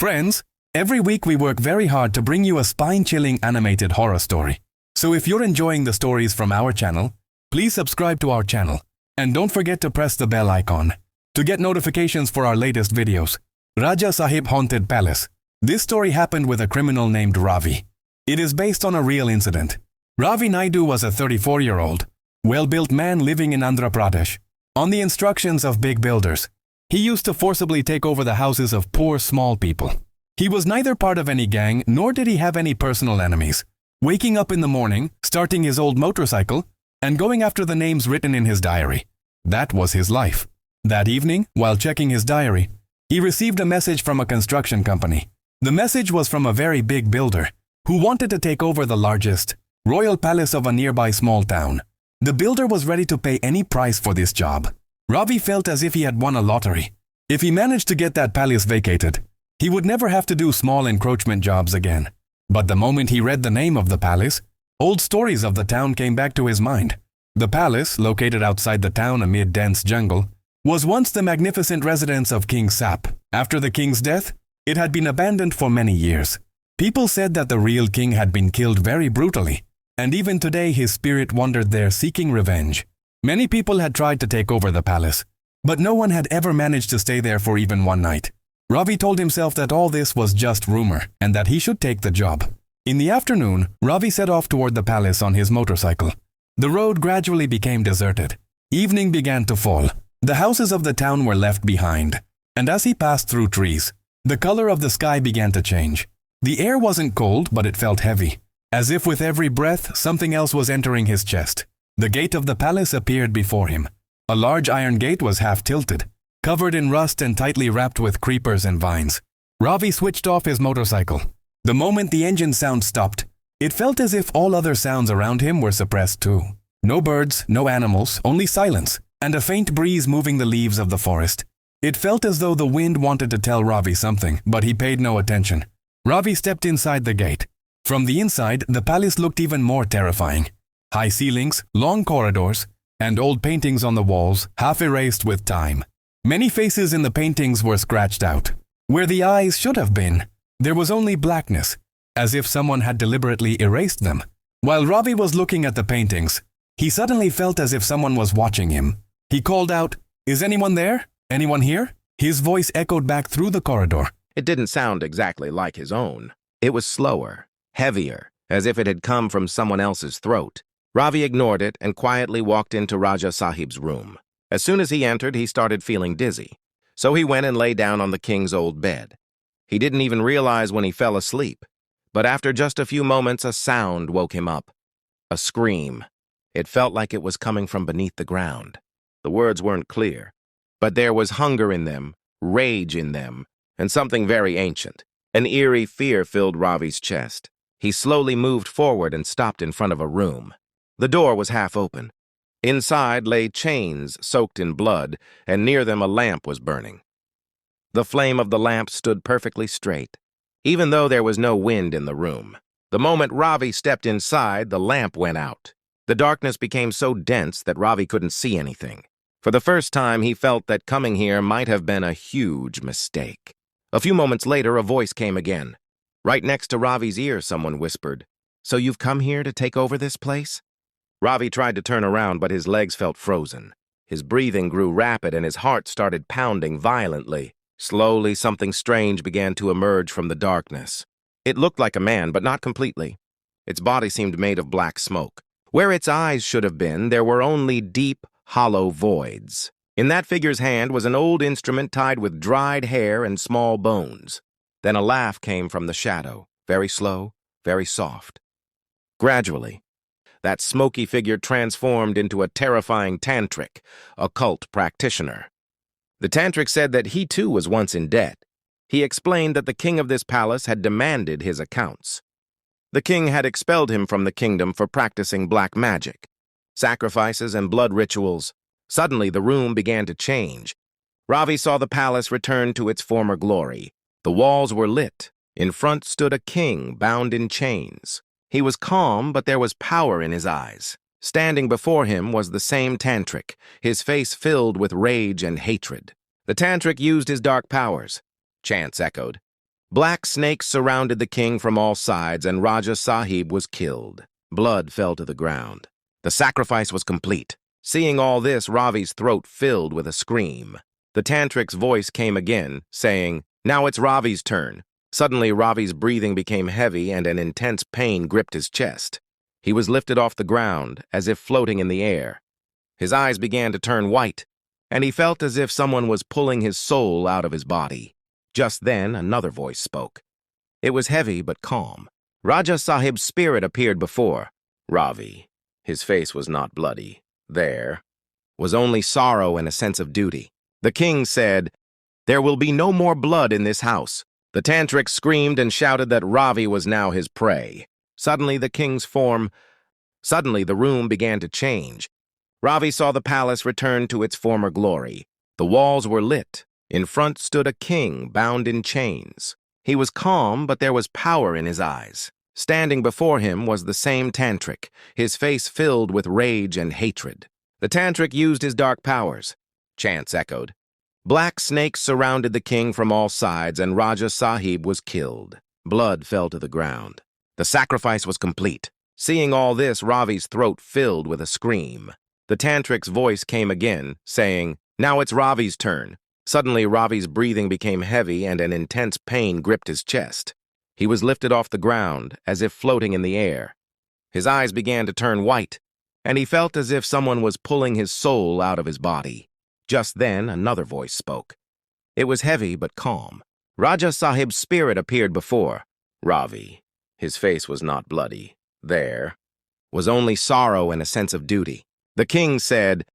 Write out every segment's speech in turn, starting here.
Friends, every week we work very hard to bring you a spine-chilling animated horror story. So if you're enjoying the stories from our channel, please subscribe to our channel. And don't forget to press the bell icon to get notifications for our latest videos. Raja Sahib Haunted Palace. This story happened with a criminal named Ravi. It is based on a real incident. Ravi Naidu was a 34-year-old, well-built man living in Andhra Pradesh. On the instructions of big builders, he used to forcibly take over the houses of poor, small people. He was neither part of any gang, nor did he have any personal enemies. Waking up in the morning, starting his old motorcycle, and going after the names written in his diary. That was his life. That evening, while checking his diary, he received a message from a construction company. The message was from a very big builder who wanted to take over the largest royal palace of a nearby small town. The builder was ready to pay any price for this job. Ravi felt as if he had won a lottery. If he managed to get that palace vacated, he would never have to do small encroachment jobs again. But the moment he read the name of the palace, old stories of the town came back to his mind. The palace, located outside the town amid dense jungle, was once the magnificent residence of King Saab. After the king's death, it had been abandoned for many years. People said that the real king had been killed very brutally, and even today his spirit wandered there seeking revenge. Many people had tried to take over the palace, but no one had ever managed to stay there for even one night. Ravi told himself that all this was just rumor and that he should take the job. In the afternoon, Ravi set off toward the palace on his motorcycle. The road gradually became deserted. Evening began to fall. The houses of the town were left behind, and as he passed through trees, the color of the sky began to change. The air wasn't cold, but it felt heavy, as if with every breath something else was entering his chest. The gate of the palace appeared before him. A large iron gate was half tilted, covered in rust and tightly wrapped with creepers and vines. Ravi switched off his motorcycle. The moment the engine sound stopped, it felt as if all other sounds around him were suppressed too. No birds, no animals, only silence, and a faint breeze moving the leaves of the forest. It felt as though the wind wanted to tell Ravi something, but he paid no attention. Ravi stepped inside the gate. From the inside, the palace looked even more terrifying. High ceilings, long corridors, and old paintings on the walls, half erased with time. Many faces in the paintings were scratched out. Where the eyes should have been, there was only blackness, as if someone had deliberately erased them. While Ravi was looking at the paintings, he suddenly felt as if someone was watching him. He called out, "Is anyone there? Anyone here?" His voice echoed back through the corridor. It didn't sound exactly like his own. It was slower, heavier, as if it had come from someone else's throat. Ravi ignored it and quietly walked into Raja Sahib's room. As soon as he entered, he started feeling dizzy. So he went and lay down on the king's old bed. He didn't even realize when he fell asleep. But after just a few moments, a sound woke him up. A scream. It felt like it was coming from beneath the ground. The words weren't clear, but there was hunger in them, rage in them, and something very ancient. An eerie fear filled Ravi's chest. He slowly moved forward and stopped in front of a room. The door was half open. Inside lay chains soaked in blood, and near them a lamp was burning. The flame of the lamp stood perfectly straight, even though there was no wind in the room. The moment Ravi stepped inside, the lamp went out. The darkness became so dense that Ravi couldn't see anything. For the first time, he felt that coming here might have been a huge mistake. A few moments later, a voice came again. Right next to Ravi's ear, someone whispered, "So you've come here to take over this place?" Ravi tried to turn around, but his legs felt frozen. His breathing grew rapid and his heart started pounding violently. Slowly, something strange began to emerge from the darkness. It looked like a man, but not completely. Its body seemed made of black smoke. Where its eyes should have been, there were only deep, hollow voids. In that figure's hand was an old instrument tied with dried hair and small bones. Then a laugh came from the shadow, very slow, very soft. Gradually, that smoky figure transformed into a terrifying tantric, occult practitioner. The tantric said that he too was once in debt. He explained that the king of this palace had demanded his accounts. The king had expelled him from the kingdom for practicing black magic, sacrifices and blood rituals. Suddenly, the room began to change. Ravi saw the palace return to its former glory. The walls were lit. In front stood a king bound in chains. He was calm, but there was power in his eyes. Standing before him was the same tantric, his face filled with rage and hatred. The tantric used his dark powers. Chants echoed. Black snakes surrounded the king from all sides, and Raja Sahib was killed. Blood fell to the ground. The sacrifice was complete. Seeing all this, Ravi's throat filled with a scream. The tantric's voice came again, saying, "Now it's Ravi's turn." Suddenly, Ravi's breathing became heavy and an intense pain gripped his chest. He was lifted off the ground, as if floating in the air. His eyes began to turn white, and he felt as if someone was pulling his soul out of his body. Just then, another voice spoke. It was heavy but calm. Raja Sahib's spirit appeared before Ravi. His face was not bloody. There was only sorrow and a sense of duty. The king said, "There will be no more blood in this house." The tantric screamed and shouted that Ravi was now his prey. Suddenly, the room began to change. Ravi saw the palace return to its former glory. The walls were lit. In front stood a king bound in chains. He was calm, but there was power in his eyes. Standing before him was the same tantric, his face filled with rage and hatred. The tantric used his dark powers. Chants echoed. Black snakes surrounded the king from all sides, and Raja Sahib was killed. Blood fell to the ground. The sacrifice was complete. Seeing all this, Ravi's throat filled with a scream. The tantric's voice came again, saying, "Now it's Ravi's turn." Suddenly, Ravi's breathing became heavy and an intense pain gripped his chest. He was lifted off the ground, as if floating in the air. His eyes began to turn white, and he felt as if someone was pulling his soul out of his body. Just then, another voice spoke. It was heavy but calm. Raja Sahib's spirit appeared before Ravi. His face was not bloody. There was only sorrow and a sense of duty. The king said,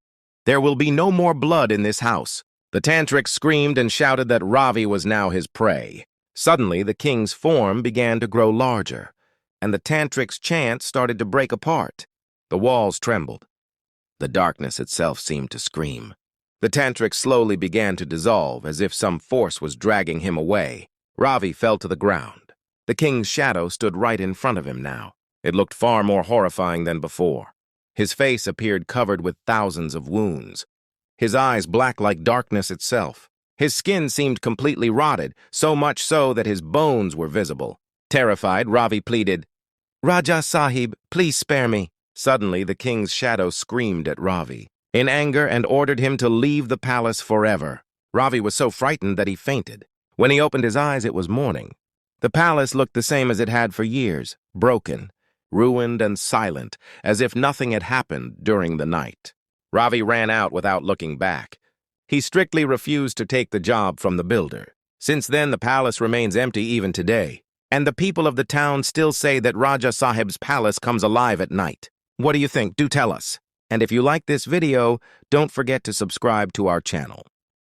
"There will be no more blood in this house." The tantric screamed and shouted that Ravi was now his prey. Suddenly, the king's form began to grow larger, and the tantric's chant started to break apart. The walls trembled. The darkness itself seemed to scream. The tantric slowly began to dissolve, as if some force was dragging him away. Ravi fell to the ground. The king's shadow stood right in front of him now. It looked far more horrifying than before. His face appeared covered with thousands of wounds. His eyes black like darkness itself. His skin seemed completely rotted, so much so that his bones were visible. Terrified, Ravi pleaded, "Raja Sahib, please spare me." Suddenly, the king's shadow screamed at Ravi in anger and ordered him to leave the palace forever. Ravi was so frightened that he fainted. When he opened his eyes, it was morning. The palace looked the same as it had for years, broken, ruined, and silent, as if nothing had happened during the night. Ravi ran out without looking back. He strictly refused to take the job from the builder. Since then, the palace remains empty even today, and the people of the town still say that Raja Sahib's palace comes alive at night. What do you think? Do tell us. And if you like this video, don't forget to subscribe to our channel.